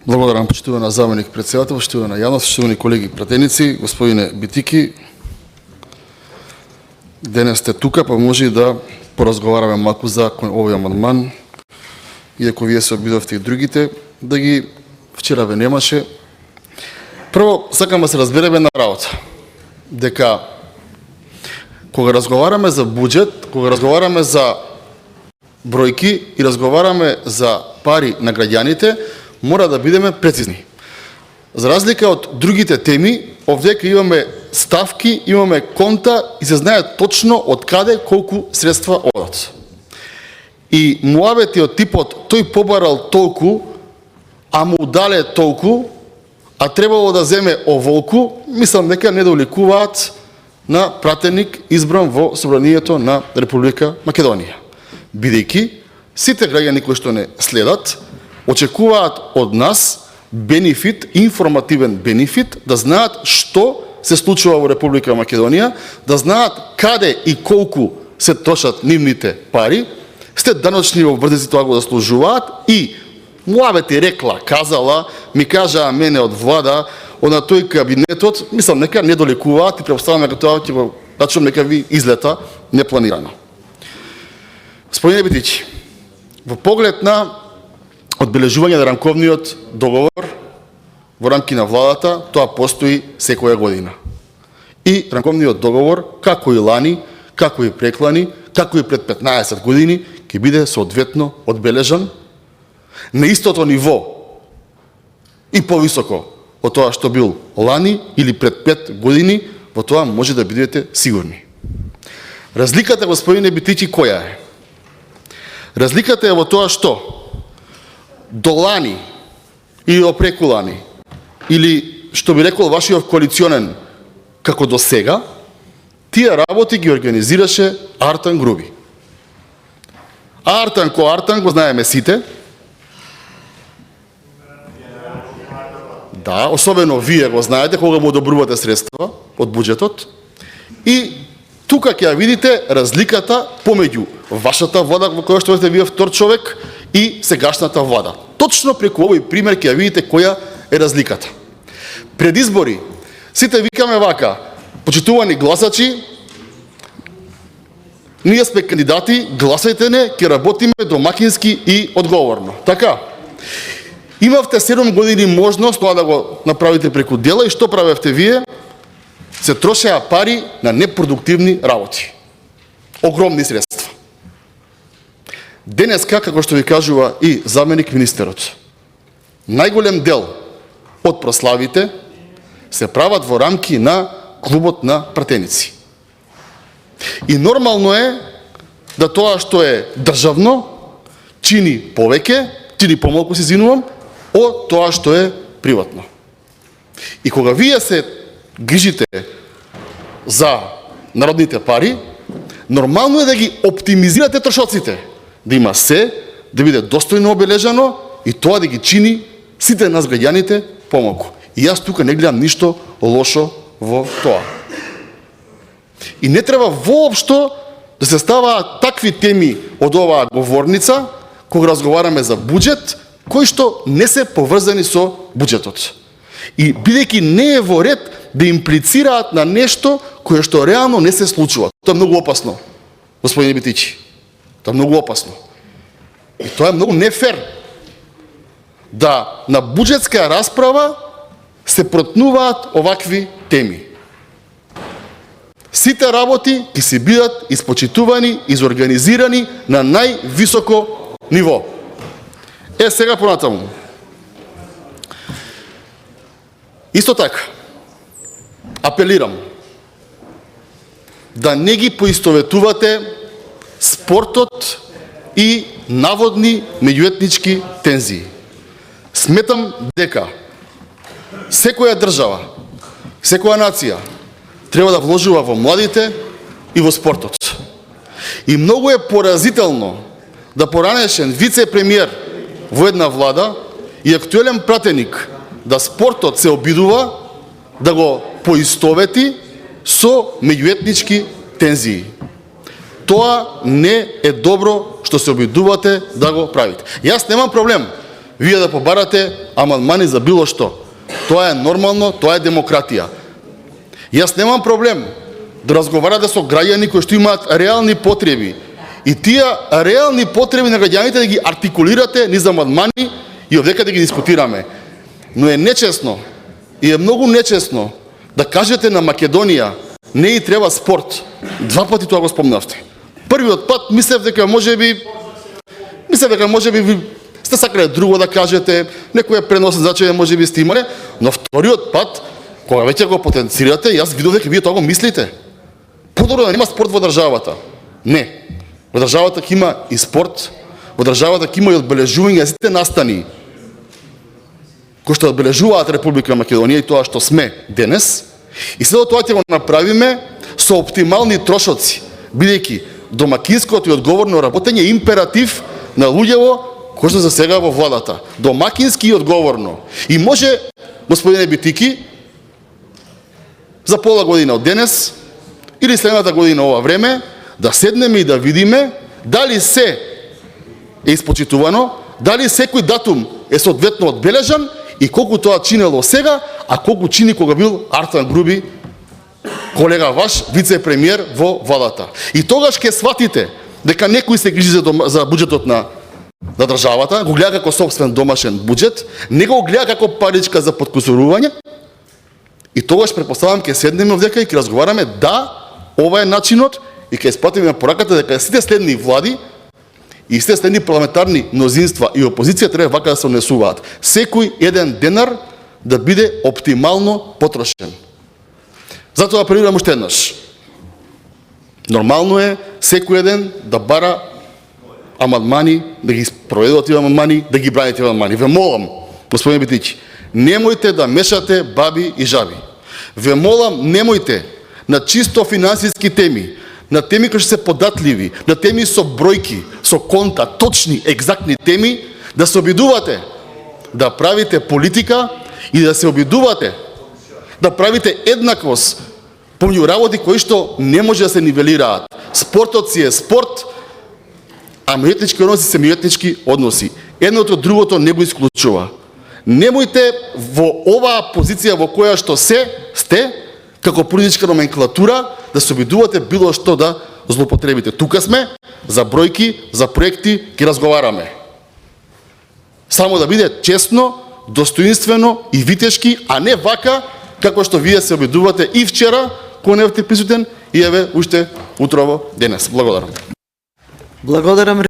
Благодарам, почитувана заменик председател, почитувана јавност, почитувани колеги пратеници, господине Битики. Денес сте тука, па може и да поразговараме малку за овој амандман, иако вие се обидовте и другите, да ги вчера ве немаше. Прво, сакам да се разбереме на работа, дека кога разговараме за буџет, кога разговараме за бројки и разговараме за пари на граѓаните, мора да бидеме прецизни. За разлика од другите теми, овдека имаме ставки, имаме конта и се знае точно од каде колку средства одат. И муабети од типот тој побарал толку, а му дале толку, а требало да земе оволку, мислам дека не доликуваат на пратеник избран во Собранието на Република Македонија. Бидејќи сите граѓани кои што не следат, очекуваат од нас бенефит, информативен бенефит, да знаат што се случува во Република Македонија, да знаат каде и колку се трошат нивните пари, сте даночни обврзници тоа го заслужуваат и муабети рекла, казала, ми кажаа мене од влада, на тој кабинетот, мислам нека не доликуваат и претпоставам дека тоа ќе го рачувам нека ви излета непланирано. Господине Битичи, во поглед на одбележување на рамковниот договор во рамки на владата, тоа постои секоја година. И рамковниот договор, како и лани, како и преклани, како и пред 15 години, ќе биде соодветно одбележан на истото ниво и повисоко од тоа што бил лани или пред 5 години, во тоа може да бидете сигурни. Разликата, господине Битичи, која е? Разликата е во тоа што до лани или до прекулани, или што би рекол вашиот коалиционен како до сега, тие работи ги организираше Артан Груби. Артан ко Артан го знаеме сите. Да, особено вие го знаете кога му одобрувате средства од буџетот. И тука ќе ја видите разликата помеѓу вашата влада во која што сте вие втор човек и сегашната влада. Точно преку овој пример ќе ја видите која е разликата. Пред избори сите викаме вака: почитувани гласачи, ние сме кандидати, гласајте не, ќе работиме домакински и одговорно. Така. Имавте 7 години можност тоа да го направите преку дела и што правевте вие? Се трошеа пари на непродуктивни работи. Огромни средства. Денеска, како што ви кажува и заменик министерот, најголем дел од прославите се прават во рамки на клубот на пратеници. И нормално е да тоа што е државно чини повеќе, чини помалку, се извинувам, од тоа што е приватно. И кога вие се грижите за народните пари, нормално е да ги оптимизирате трошоците, да има се, да биде достојно обележано и тоа да ги чини сите нас граѓаните помалку. И јас тука не гледам ништо лошо во тоа. И не треба воопшто да се ставаат такви теми од оваа говорница кога разговараме за буџет, кои што не се поврзани со буџетот. И бидејќи не е во ред да имплицираат на нешто кое што реално не се случува. Тоа е многу опасно, господине Битичи. Тоа е многу опасно. И тоа е многу нефер да на буџетска расправа се протнуваат овакви теми. Сите работи ќе се бидат испочитувани, изорганизирани на највисоко ниво. Сега понатаму. Исто така, апелирам да не ги поистоветувате спортот и наводни меѓуетнички тензии. Сметам дека секоја држава, секоја нација треба да вложува во младите и во спортот. И многу е поразително да поранешен вице-премиер во една влада и актуелен пратеник да спортот се обидува да го поистовети со меѓуетнички тензии. Тоа не е добро што се обидувате да го правите. Јас немам проблем вие да побарате амандмани за било што. Тоа е нормално, тоа е демократија. Јас немам проблем да разговарате со граѓани кои што имаат реални потреби. И тие реални потреби на граѓаните да ги артикулирате низ амандмани и овдека да ги дискутираме. Но е нечесно и е многу нечесно да кажете на Македонија не и треба спорт. Два пати тоа го спомнавте. Првиот пат мислев дека можеби сте сакале друго да кажете, некој е преносен значај можеби сте имале, но вториот пат кога веќе го потенцирате, јас видов дека вие тоа го мислите. Подобро да нема спорт во државата. Не. Во државата ќе има и спорт, во државата ќе има и одбележување сите настани кои што одбележуваат Република Македонија и тоа што сме денес. И следо тоа ќе го направиме со оптимални трошоци, бидејќи домакинското и одговорно работење е императив на луѓево кои што за сега во владата. Домакински и одговорно. И може, господине Битики, за пола година од денес или следната година ова време, да седнеме и да видиме дали се е испочитувано, дали секој датум е соодветно одбележан и колку тоа чинело сега, а колку чини кога бил Артан Груби, колега ваш, вице-премиер во владата. И тогаш ќе сватите дека некој се грижи за буџетот на државата, го гледа како сопствен домашен буџет, не го гледа како паричка за подкусурување. И тогаш претпоставам ќе седнеме овдека и ќе разговараме да, ова е начинот и ќе испратиме пораката дека сите следни влади и сите следни парламентарни мнозинства и опозиција треба вака да се однесуваат. Секој еден денар да биде оптимално потрошен. Затоа апелирам уште еднаш. Нормално е секој еден да бара амандмани, да ги проведува тие амандмани, да ги брани тие амандмани. Ве молам, господин Битичи, немојте да мешате баби и жаби. Ве молам, немојте на чисто финансиски теми, на теми кои што се податливи, на теми со бројки, со конта, точни, екзактни теми, да се обидувате да правите политика и да се обидувате да правите еднаквост помеѓу работи кои што не може да се нивелираат. Спортот си е спорт, а меѓуетнички односи се меѓуетнички односи. Едното другото не го исклучува. Немојте во оваа позиција во која што сте, како политичка номенклатура, да се обидувате било што да злоупотребите. Тука сме за бројки, за проекти, ќе разговараме. Само да биде честно, достоинствено и витешки, а не вака, како што вие се обидувате и вчера, кога не бевте присутен, и еве уште утрово денес. Благодарам. Благодарам.